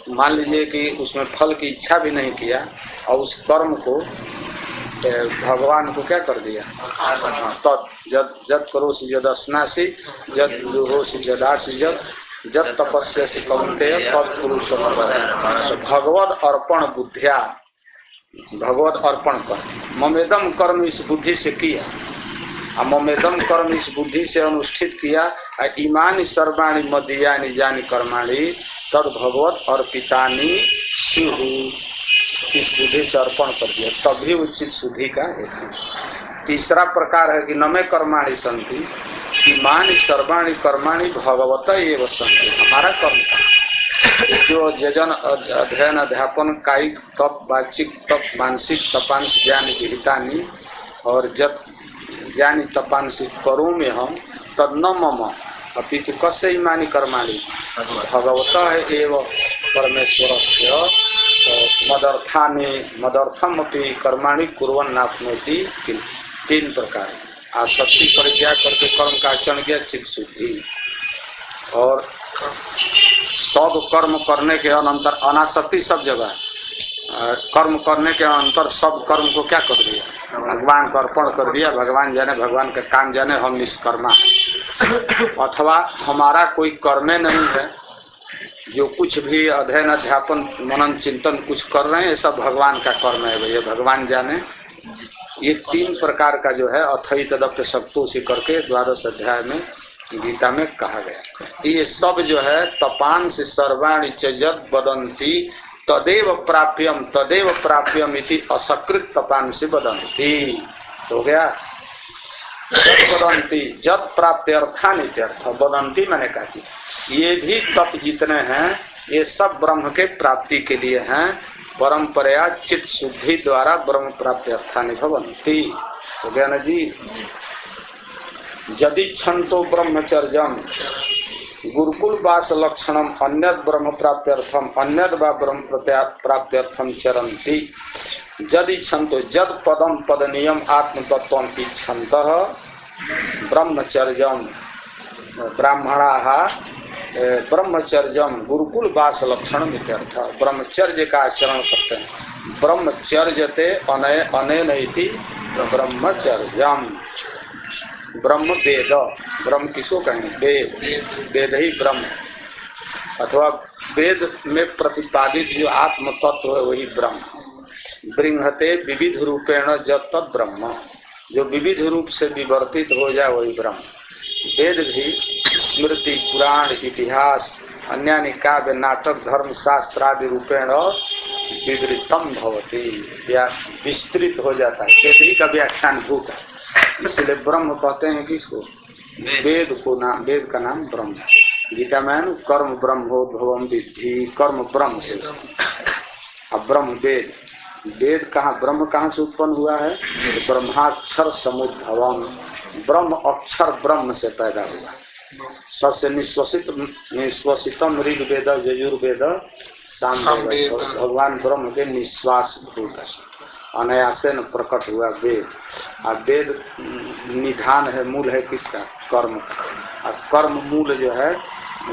मान लीजिए कि उसमें फल की इच्छा भी नहीं किया और उस कर्म को भगवान को क्या कर दिया, तत् जद करोसि जदस्नासि जद दुहोसि जदासि जद तपस्यासि कौन्तेय तत्पुरुष भगवद अर्पण बुद्धिया, भगवत अर्पण कर ममेदम कर्म इस बुद्धि से किया, ममेदम कर्म इस बुद्धि से अनुष्ठित किया, इमानि सर्वाणि मदीयानि जानि कर्माणि तद भगवत अर्पितानि स्युः, इस बुद्धि से अर्पण कर दिया, तभी उचित शुद्धि का हेतु। तीसरा प्रकार है कि नमे कर्माणि सन्ति इमानि सर्वाणि कर्माणि भगवत एव सन्ति, हमारा कर्म जो यजन अध्ययन अध्यापन कायिक तप वाचिक तप मानसिक तपांश ज्ञान विहितानि और जब ज्ञानी तपांसी करो में हम तद न मम अपितु कस्य इमानि कर्माणि भगवत एव परमेश्वरस्य मदर्थानि मदर्थम अपि कर्माणि कुर्वन् नाप्नोति। तीन प्रकार आसक्ति परित्याग करके कर्म का आचरण किया चित्त शुद्धि, और सब कर्म करने के अनंतर अनासक्ति सब जगह कर्म करने के अंतर सब कर्म को क्या कर दिया, भगवान को अर्पण कर दिया, भगवान जाने भगवान का काम जाने, हम निष्कर्मा अथवा हमारा कोई कर्मे नहीं है, जो कुछ भी अध्ययन अध्यापन मनन चिंतन कुछ कर रहे हैं ये सब भगवान का कर्म है, भैया भगवान जाने। ये तीन प्रकार का जो है अथई तदप्य सप्तोषि करके 12 अध्याय में गीता में कहा गया। ये सब जो है तपांस सर्वाणि च यद वदन्ति तदेव प्राप्यम इति असकृत तपांसि वदन्ति, हो गया। जद वदन्ति जद प्राप्ति अर्थानि अर्थ वदन्ति मैंने कहा ये भी तप जितने हैं ये सब ब्रह्म के प्राप्ति के लिए हैं, परंपरा चित्त शुद्धि द्वारा ब्रह्म प्राप्ति अर्थानि भवन्ति, हो गया ना जी। यदि छंतो ब्रह्मचर्यम गुरुकुल वास लक्षणम अन्यद ब्रह्म प्राप्त्यर्थम अन्यद वा ब्रह्म प्राप्त्यर्थम चरन्ति, यदि छंतो जद पदम पदनियम आत्मतत्वम इच्छन्तः ब्रह्मचर्यम ब्राह्मणाः ब्रह्मचर्यम गुरुकुल वास लक्षणम इत्यर्थ, ब्रह्मचर्य का आचरण करते हैं, ब्रह्मचर्यते अनेन इति ब्रह्मचर्यम। ब्रह्म वेद, ब्रह्म किसको कहेंगे, वेद, वेद ही ब्रह्म, अथवा वेद में प्रतिपादित जो आत्म तत्व है वही ब्रह्म। बृंहते विविध रूपेण जब तत् ब्रह्म, जो विविध रूप से विवर्तित हो जाए वही ब्रह्म। वेद भी स्मृति पुराण इतिहास अन्यानि काव्य नाटक धर्म शास्त्र आदि रूपेण विवृतम भवति, विस्तृत हो जाता है, वेद ही का व्याख्यान भूत है, इसलिए ब्रह्म कहते हैं किसको, वेद को नाम, वेद का नाम ब्रह्म। गीता में कर्म ब्रह्मोद्भवम विद्धि, कर्म ब्रह्म से, अब ब्रह्म वेद, वेद कहाँ ब्रह्म कहाँ से उत्पन्न हुआ है, तो ब्रह्माक्षर समुद्भवम, ब्रह्म अक्षर ब्रह्म से पैदा हुआ, सस्य निश्वसितम ऋग्वेद यजुर्वेद सामवेद, भगवान ब्रह्म के निश्वास भूत अनायासे न प्रकट हुआ वेद। और वेद निधान है, मूल है किसका, कर्म का, और कर्म मूल जो है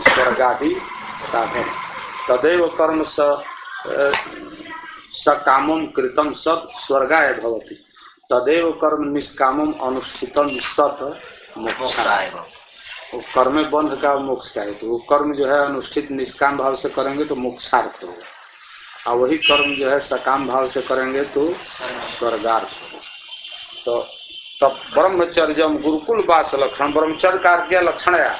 स्वर्गादि साधन। तदेव कर्म सकामम कृतम सत स्वर्गाय भवति, तदेव कर्म निष्कामम अनुष्ठितम सत मोक्षाय। वो कर्म बंध का मोक्ष का है, तो वो कर्म जो है अनुष्ठित निष्काम भाव से करेंगे तो मोक्षार्थ होगा, और वही कर्म जो है सकाम भाव से करेंगे तो स्वर्गार्थ होगा। तो तब ब्रह्मचर्यम गुरुकुल वास लक्षण, ब्रह्मचर्य का क्या लक्षण है,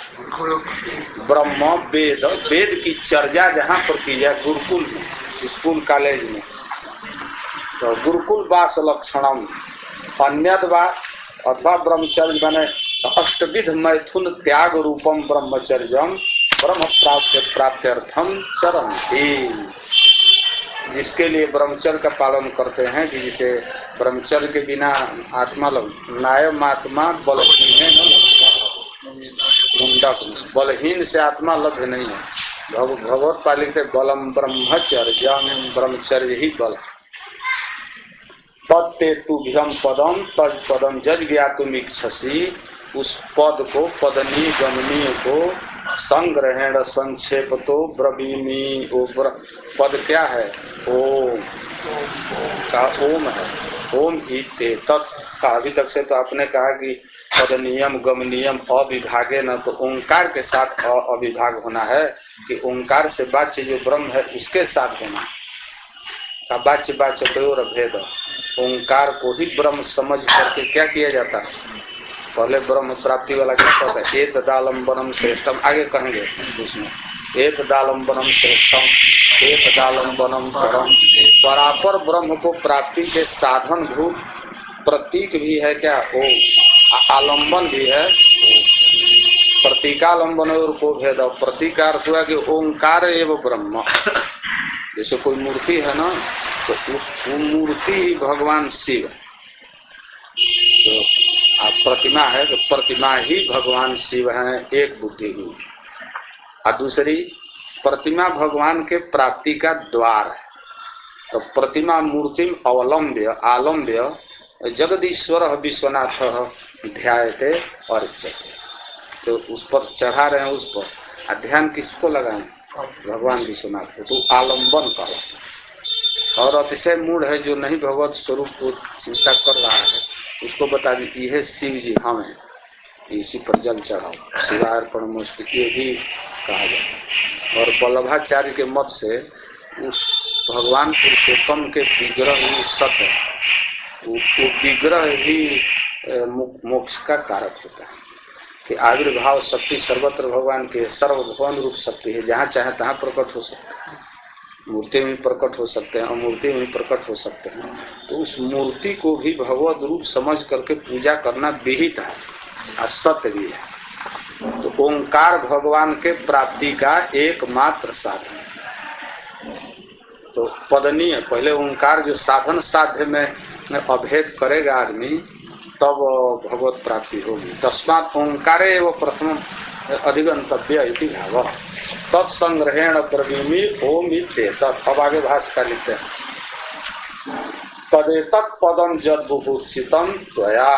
ब्रह्म वेद, वेद की चर्या जहाँ पर की जाए गुरुकुल में, स्कूल कॉलेज में, तो गुरुकुल वास लक्षणम अन्यद वा अथवा ब्रह्मचर्य बने अष्टविध मैथुन त्याग रूपम ब्रह्मचर्यम ब्रह्म प्राप्त्यर्थम चरन्ति, जिसके लिए ब्रह्मचर्य का पालन करते हैं कि जिसे ब्रह्मचर्य के बिना आत्मा नायम आत्मा बलहीन है, मुंडक बलहीन से आत्मा लभ्य नहीं है। भगवत पाल लिखते बलम ब्रह्मचर्य, ब्रह्मचर्य ही बल। तत्ते तुभ्यम पदम तज पदम जज ज्ञातुम इच्छसि, उस पद को, पदनीय गमनीय को संग्रहेण संक्षेप तो ब्रवीमी, वो पद क्या है? ओम का ओम है। ओम इते तत् का अभी तक से तो आपने कहा कि पद नियम गम नियम अविभागे न, तो ओंकार के साथ अविभाग होना है कि ओंकार से वाच्य जो ब्रह्म है उसके साथ होना का वाच्य वाच्य द्वयोर भेद। ओंकार को ही ब्रह्म समझ करके क्या किया जाता है? पहले ब्रह्म प्राप्ति वाला क्या कहता है? एतदालंबनम श्रेष्ठम, आगे कहेंगे उसमें एतदालंबनम श्रेष्ठम एतदालंबनम परम। परापर ब्रह्म को प्राप्ति के साधन भूत प्रतीक भी है क्या? ओ आलंबन भी है। प्रतीकालंबन और को भेद। प्रतीकार्थ हुआ कि ओंकार एवं ब्रह्म। जैसे कोई मूर्ति है ना, तो उस मूर्ति ही भगवान शिव। तो आप प्रतिमा है तो प्रतिमा ही भगवान शिव है, एक बुद्धि ही। और दूसरी प्रतिमा भगवान के प्राप्ति का द्वार है। तो प्रतिमा मूर्ति अवलंब्य आलम्ब्य जगदीश्वर विश्वनाथ ध्यायते अर्चते। तो उस पर चढ़ा रहे हैं, उस पर ध्यान किसको लगाएं? भगवान विश्वनाथ को। तो आलम्बन करो। और अतिशय मूढ़ है जो नहीं भगवत स्वरूप को चिंता कर रहा है, उसको बता दी यह शिव जी हम है, इसी पर जल चढ़ाओ, शिवार्पण मुष्टि, ये भी कहा जाता है। और वल्लभाचार्य के मत से उस भगवान पुरुषोत्तम के विग्रह ही सत्य है, वो विग्रह ही मोक्ष का कारक होता है। कि आविर्भाव शक्ति सर्वत्र भगवान के सर्वभुवन रूप शक्ति है, जहाँ चाहे तहाँ प्रकट हो सकते हैं। मूर्ति में प्रकट हो सकते हैं, अमूर्ति में प्रकट हो सकते हैं। तो उस मूर्ति को भी भगवत रूप समझ करके पूजा करना विहित है और सत्य भी है। तो ओंकार भगवान के प्राप्ति का एकमात्र साधन है। तो पदनीय पहले ओंकार जो साधन साध्य में अभेद करेगा आदमी, तब भगवत प्राप्ति होगी। तस्मात् ओंकारे एव प्रथम अधिगंतव्य इति भाव। तत्संग्रहेण प्रवीमी ओम इत्येतत्। अब आगे भाष्यकार लिखते हैं तदेतत् पदम जद बुभूषितम त्वया।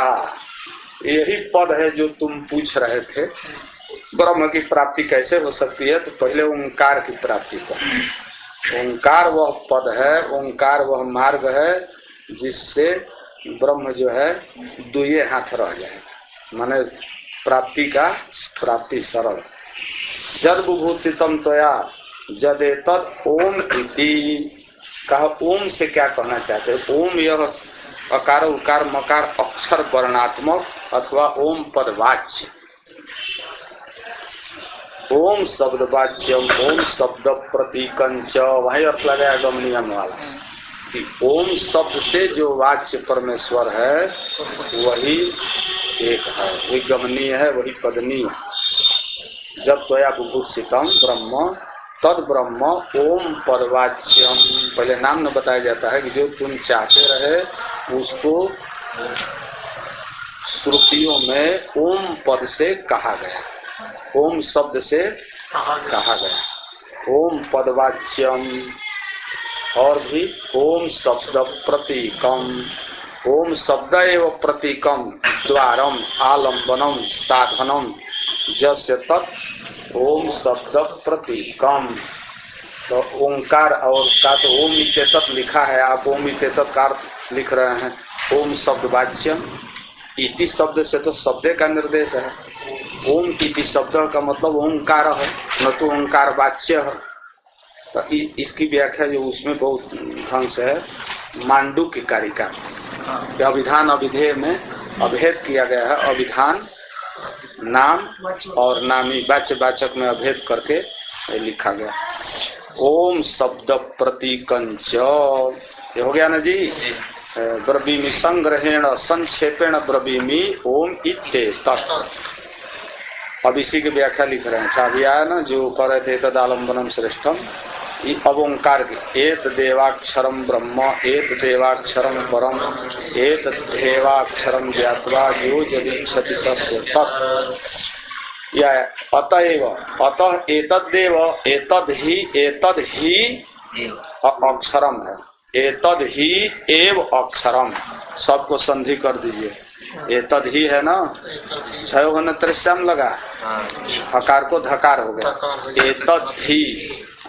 यही पद है जो तुम पूछ रहे थे, ब्रह्म की प्राप्ति कैसे हो सकती है? तो पहले ओंकार की प्राप्ति कर। ओंकार वह पद है, ओंकार वह मार्ग है जिससे ब्रह्म जो है दुए हाथ रह जाएगा, माने प्राप्ति सरल। जद बुभूषितम त्वया जदेतत् ओम इति। कहा ओम से क्या कहना चाहते हैं? ओम यह अकार उकार मकार अक्षर वर्णात्मक अथवा ओम पदवाच्य। ओम शब्द वाच्यम, ओम शब्द प्रतीकंच, वही अर्थ लगाया गमनियम वाला कि ओम शब्द से जो वाच्य परमेश्वर है वही एक है, वही गमनीय है, वही पदनीय। जब त्वया बुभूषितम ब्रह्म तद ब्रह्म ओम पदवाच्यम। पहले नाम न बताया जाता है कि जो तुम चाहते रहे उसको श्रुतियों में ओम पद से कहा गया, ओम शब्द से कहा गया। ओम पदवाच्यम और भी ओम शब्द प्रतीकम। ओम शब्द एवं प्रतीकम द्वारम आलम्बनम साधनम जस्य तत् ओम शब्द प्रतीकम। तो ओंकार और का तो ओम इत्येतत् लिखा है, आप ओम इत्येतत् का अर्थ लिख रहे हैं ओम शब्द वाच्यम। इति शब्द से तो शब्द का निर्देश है। ओम इति शब्द का मतलब ओंकार है, न तो ओंकार वाच्य है। तो इसकी व्याख्या जो उसमें बहुत ढंग से है, मांडुक्य कारिका अभिधान अभिधेय में अभेद किया गया है। अभिधान नाम और नामी वाच्य वाचक में अभेद करके लिखा गया। ओम शब्द प्रतीकंच, ये हो गया ना जी। ब्रवीमि संग्रहेण संक्षेपेण ब्रवीमि ओम इत्येतत्। अब इसी की व्याख्या लिख रहे हैं। चाबी आया ना जो कह रहे थे तदालंबनम श्रेष्ठम। अब ओंकार की एत देवाक्षरम ब्रह्म एत देवाक्षरम परम एत देवाक्षरम ज्ञात्वा यो यदीक्षति तस्य तत्। या अतएव अतः एतद्देव एतद ही अक्षरम है, एतद ही एव अक्षरम। सबको संधि कर दीजिए। ये तद ही है ना, क्षय होने त्रिश्याम लगा, हकार को धकार हो गया, ये तद ही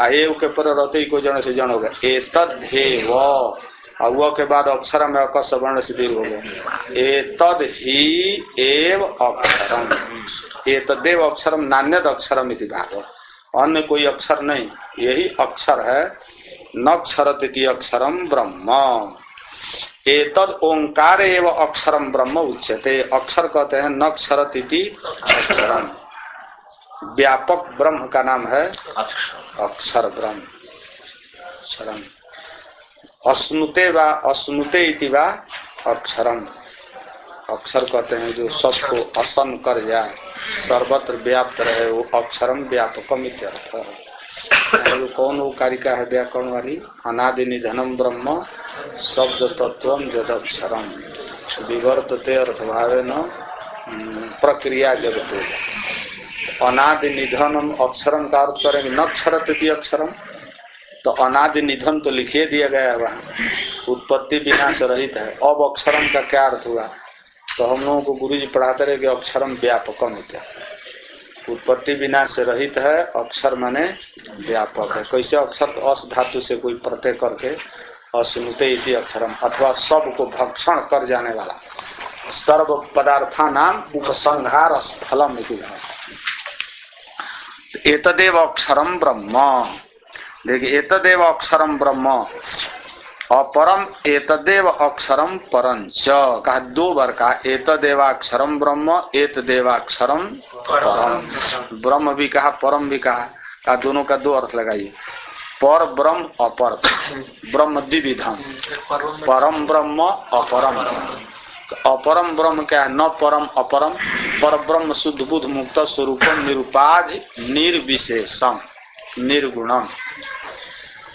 आये के पर रहते ही को जन से जन हो गया, ये तद हे वो, और वो के बाद अक्षर में अक सवर्ण से दीर्घ हो गया, ये तद ही एव अक्षरम, ये तदेव अक्षरम नान्यद अक्षरम इति भाव, अन्य कोई अक्षर नहीं, यही अक्षर है, न क्षरति अक्षरम ब्रह्म, एतद ओंकार एव अक्षरम ब्रह्म उच्यते, अक्षर कहते हैं न क्षरति अक्षरम, व्यापक ब्रह्म का नाम है अक्षर ब्रह्म, अक्षरम, अश्नुते वा अश्नुते इति वा अक्षरम, अक्षर कहते हैं जो सबको असन कर जाए, सर्वत्र व्याप्त रहे, वो अक्षरम व्यापकम इत्यर्थ। कौन वो कारिका है व्याकरण वाली, अनादि निधनम ब्रह्म शब्द तत्वम जदक्षरम विवर्तते अर्थभावेन प्रक्रिया जगतो, अनादि निधनम अक्षरम का अर्थ करेंगे न क्षरति अक्षरम, तो अनादि निधन तो लिखिए दिया गया है वहाँ, उत्पत्ति विनाश रहित है, अब अक्षरम का क्या अर्थ हुआ, तो हम लोगों को गुरु जी पढ़ाते रहे कि अक्षरम व्यापकम इत्यादि, उत्पत्ति विनाश रहित है, अक्षर माने व्यापक है। कैसे अक्षर, अस धातु से कोई प्रत्यय करके अश्नुते इति अक्षरम, अथवा सब को भक्षण कर जाने वाला, सर्व पदार्था नाम उपसंहार स्थलम इति, एतदेव अक्षरम ब्रह्म, देखिए एतदेव अक्षरम ब्रह्म, अपरम एतदेव अक्षरम परंच, कहा दो बार कहा, एतदेवाक्षरम ब्रह्म एतदेवाक्षरम परम, ब्रह्म भी कहा परम भी कहा, दोनों का दो अर्थ लगाइए, पर ब्रह्म अपर ब्रह्म द्विविधम, परम ब्रह्म अपरम, अपरम ब्रह्म क्या है, न परम अपरम, पर ब्रह्म शुद्ध बुद्ध मुक्त स्वरूपम निरुपाधि निर्विशेषम निर्गुणम,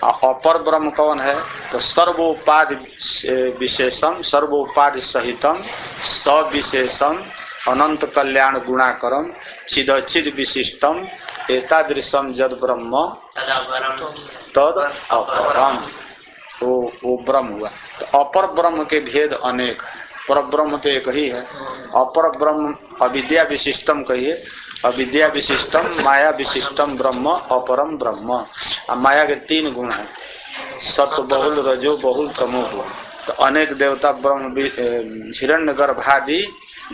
अपर ब्रह्म कौन है, तो सर्वोपाधि विशेषम सर्वोपाधि सहितम सविशेषम अनंत कल्याण गुणाकरम चिदचिद विशिष्टम एतादृशम जद ब्रह्म तद अपरम, वो ब्रह्म हुआ। तो अपर ब्रह्म के भेद अनेक है, पर ब्रह्म तो एक ही है, अपर ब्रह्म अविद्या विशिष्टम कहिए, अविद्या विशिष्टम माया विशिष्टम ब्रह्म अपरम ब्रह्म, माया के तीन गुण है, सत्व बहुल रजो बहुल तमो गुण, तो अनेक देवता ब्रह्म हिरण्यगर्भादि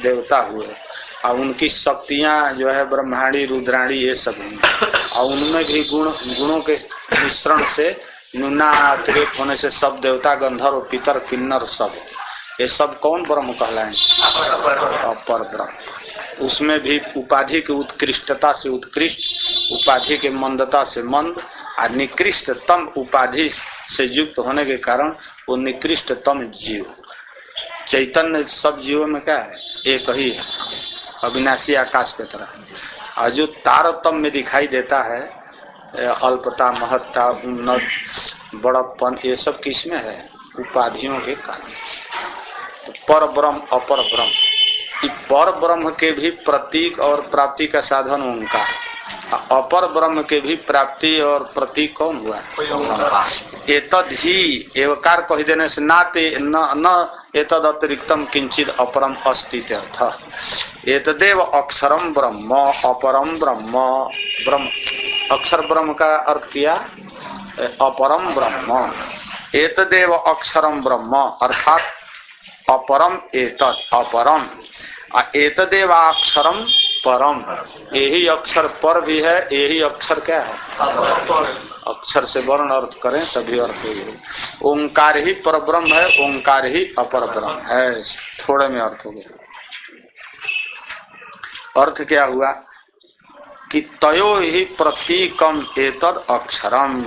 देवता हुए, और उनकी शक्तियां जो है ब्रह्माणी रुद्राणी ये सब हैं, और उनमें भी गुणों के मिश्रण से न्यूनातिरिक्त होने से सब देवता गंधर्व पितर किन्नर सब, ये सब कौन ब्रह्म कहलाएंगे, अपर ब्रह्म। उसमें भी उपाधि की उत्कृष्टता से उत्कृष्ट, उपाधि के मंदता से मंद, और निकृष्टतम उपाधि से युक्त होने के कारण वो निकृष्टतम जीव। चैतन्य सब जीवों में क्या है, एक ही है, अविनाशी आकाश की तरह, और जो तारतम्य में दिखाई देता है, अल्पता महत्ता उन्नत बड़प्पन, ये सब किसमें है, उपाधियों के कारण। तो पर ब्रह्म अपर ब्रह्म, पर ब्रह्म के भी प्रतीक और प्राप्ति का साधन उनका, अपर ब्रह्म के भी प्राप्ति और प्रतीक कौन हुआ, एतद ही एवकार कह देने से नाते न एतद अतिरिक्तम किंचित अपरम अस्ति इत्यर्थ, एतदेव अक्षरम ब्रह्म अपरम ब्रह्म, ब्रह्म अक्षर ब्रह्म का अर्थ किया अपरम ब्रह्म, एतदेव अक्षरम ब्रह्म अर्थात अपरम एतद अपरम, एतदेवाक्षरम परम, यही अक्षर पर भी है, यही अक्षर क्या है, अक्षर से वर्ण अर्थ करें तभी अर्थ होगी, ओंकार ही पर ब्रह्म है, ओंकार ही अपर ब्रह्म है, थोड़े में अर्थ हो गया। अर्थ क्या हुआ कि तयो ही प्रतीकम एतद अक्षरम,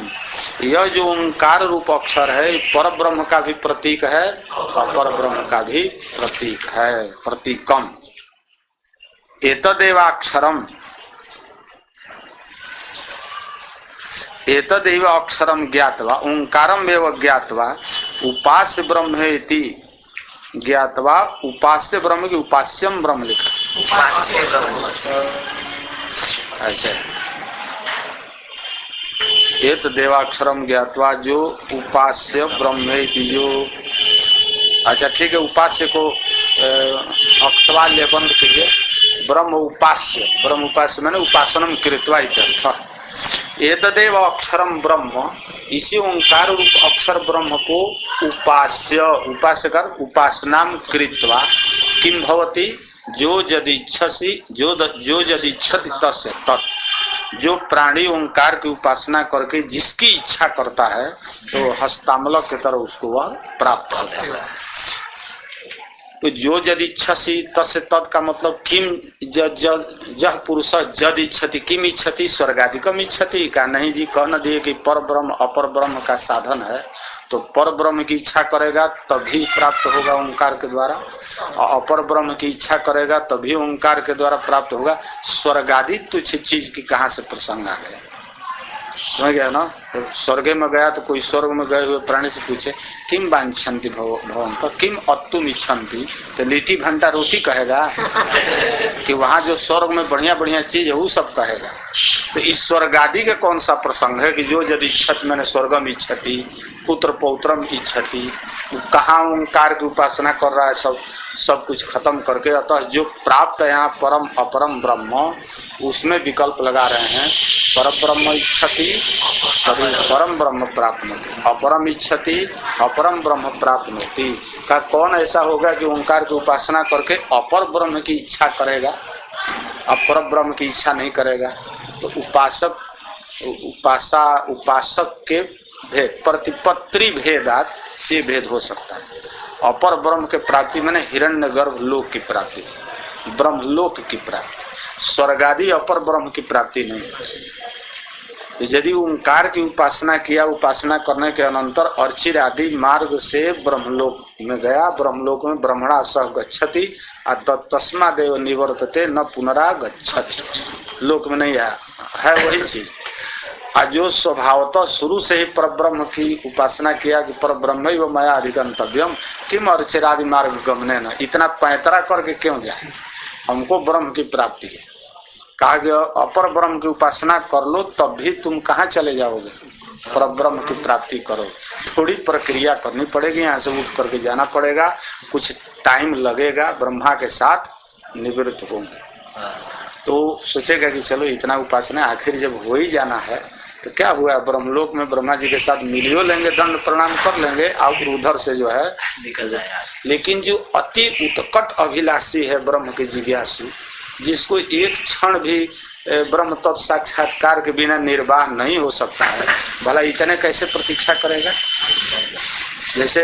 यह जो ओंकार रूप अक्षर है पर ब्रह्म का भी प्रतीक है, अपर ब्रह्म का भी प्रतीक है, प्रतीकम एतदेवाक्षरम, एतदेव अक्षरम ज्ञात्वा ओंकारम एव ज्ञात्वा उपास्य ब्रह्म है इति ज्ञात्वा, उपास्य ब्रह्म की उपास्यम ब्रह्म लिखा, ऐसे एत देवाक्षरम ज्ञात्वा, जो उपास्य ब्रह्म है, जो अच्छा ठीक है, उपास्य को अक्तवा लेबंध कीजिए। ब्रह्म उपास्य मैंने उपासनम कृत्वा इत्यर्थ। एतदेव अक्षरम ब्रह्म, इसी ओंकार रूप अक्षर ब्रह्म को उपास्य कर उपासनाम कृत्वा किम भवति, जो यदिच्छति तस्य तत्, जो प्राणी ओंकार की उपासना करके जिसकी इच्छा करता है तो हस्तामलक की तरह उसको वह प्राप्त होता है। तो जो यदि इच्छसी तस्य तत् का मतलब किम जह पुरुष जद इच्छति किम इच्छति स्वर्गाधिकम इच्छति का नहीं जी, कह न दिए कि पर ब्रह्म अपर ब्रह्म का साधन है, तो पर ब्रह्म की इच्छा करेगा तभी प्राप्त होगा ओंकार के द्वारा, अपर ब्रह्म की इच्छा करेगा तभी ओंकार के द्वारा प्राप्त होगा। स्वर्गादि तुच्छ चीज की कहाँ से प्रसंग आ गया, समझ गया ना। स्वर्ग में गया तो कोई स्वर्ग में गए हुए प्राणी से पूछे किम वांछन्ति भवन्तः किम अत्तुम इच्छन्ति, तो लिट्टी भंटा रोटी कहेगा कि वहां जो स्वर्ग में बढ़िया बढ़िया चीज है वो सब कहेगा। तो इस स्वर्गादि का कौन सा प्रसंग है कि जो यदि इच्छत मैंने स्वर्गम इच्छति पुत्र पौत्रम इच्छति, कहाँ ओंकार की उपासना कर रहा है सब कुछ खत्म करके। अतः जो प्राप्त है यहाँ परम अपरम ब्रह्म, उसमें विकल्प लगा रहे हैं। पर ब्रह्म इच्छति तभी परम ब्रह्म प्राप्त होती, अपरम इच्छति अपरम ब्रह्म प्राप्त होती का कौन ऐसा होगा कि ओंकार की उपासना करके अपर ब्रह्म की इच्छा करेगा, अपर ब्रह्म की इच्छा नहीं करेगा। तो उपासक के भेद प्रतिपत्ति भेदात ये भेद हो सकता है। अपर ब्रह्म के प्राप्ति माने हिरण्यगर्भ लोक की प्राप्ति, ब्रह्मलोक की प्राप्ति, स्वर्गादि अपर ब्रह्म की प्राप्ति नहीं है। यदि ओंकार की उपासना किया, उपासना करने के अनंतर अर्चिर आदि मार्ग से ब्रह्मलोक में गया, ब्रह्मलोक में ब्रह्मणा सह गच्छति तस्मादेव निवर्तते न पुनरागच्छति, लोक में नहीं है वही चीज। आज जो स्वभावतः शुरू से ही परब्रह्म की उपासना किया कि परब्रह्म व मया अधिगंतव्यम किम अर्चिरादि मार्ग गमने न, इतना पैंतरा करके क्यों जाए, हमको ब्रह्म की प्राप्ति है। कहा गया अपर ब्रह्म की उपासना कर लो तब भी तुम कहाँ चले जाओगे, पर ब्रह्म की प्राप्ति करो। थोड़ी प्रक्रिया करनी पड़ेगी, यहाँ से उठ करके जाना पड़ेगा, कुछ टाइम लगेगा, ब्रह्मा के साथ निवृत्त होंगे। तो सोचेगा कि चलो इतना उपासना आखिर जब हो ही जाना है तो क्या हुआ, ब्रह्मलोक में ब्रह्मा जी के साथ मिलियो लेंगे, दंड प्रणाम कर लेंगे और उधर से जो है निकल जाए। लेकिन जो अति उत्कट अभिलाषी है ब्रह्म के जिज्ञासु, जिसको एक क्षण भी ब्रह्म तत्व साक्षात्कार के बिना निर्वाह नहीं हो सकता है, भला इतने कैसे प्रतीक्षा करेगा। जैसे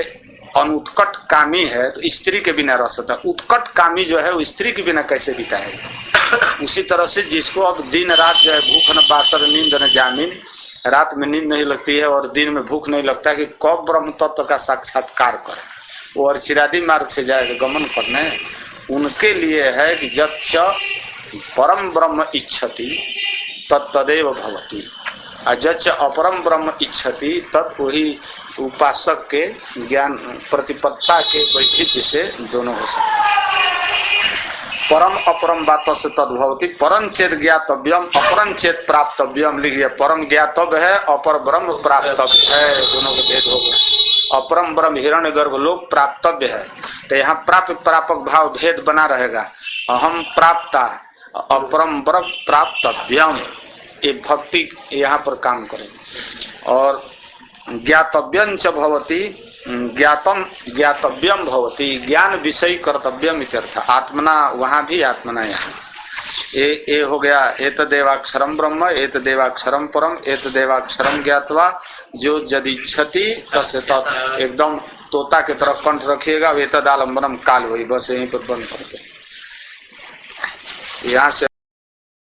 अनुत्कट कामी है तो स्त्री के बिना रह सकता, उत्कट कामी जो है वो स्त्री के बिना कैसे बिताएगा। उसी तरह से जिसको अब दिन रात जो है भूख न बासर नींद न जामीन, रात में नींद नहीं लगती है और दिन में भूख नहीं लगता है कि कब ब्रह्म तत्व का साक्षात्कार करे, वो अर्चिरादि मार्ग से जाएगा गमन करने। उनके लिए है कि जब परम ब्रह्म इच्छति तदेव भवति, अजच अपरम ब्रह्म इच्छति तत् वही उपासक के ज्ञान प्रतिपत्ता के वैचित्र्य से दोनों हो सकते। परम अपरम बात से तद्भवती, परम चेत ज्ञातव्यम अपरम चेत प्राप्तव्यम लिख दिया। परम ज्ञातव्य है, अपर ब्रह्म प्राप्तव्य है, दोनों के भेद हो गया। अपरम ब्रह्म हिरण्य गर्भ लोक प्राप्तव्य है, तो यहाँ प्राप्त प्रापक भाव भेद बना रहेगा। अहम प्राप्ता अपरम ब्रह्म प्राप्तव्यम, ये भक्ति यहाँ पर काम करे। और ज्ञातव्यं च भवति, ज्ञातम ज्ञातव्यम भवति, ज्ञान विषय कर्तव्यम इत्यर्थ। आत्मना वहाँ भी, आत्मना यहाँ। ये हो गया एतदेवाक्षरम ब्रह्म एतदेवाक्षरम परम एतदेवाक्षरम ज्ञात्वा जो यदिच्छति तस्य तत्, एकदम तोता की तरफ कंठ रखिएगा। एतदालंबनम काल, वही बस यहीं पर बंद करते। यहाँ से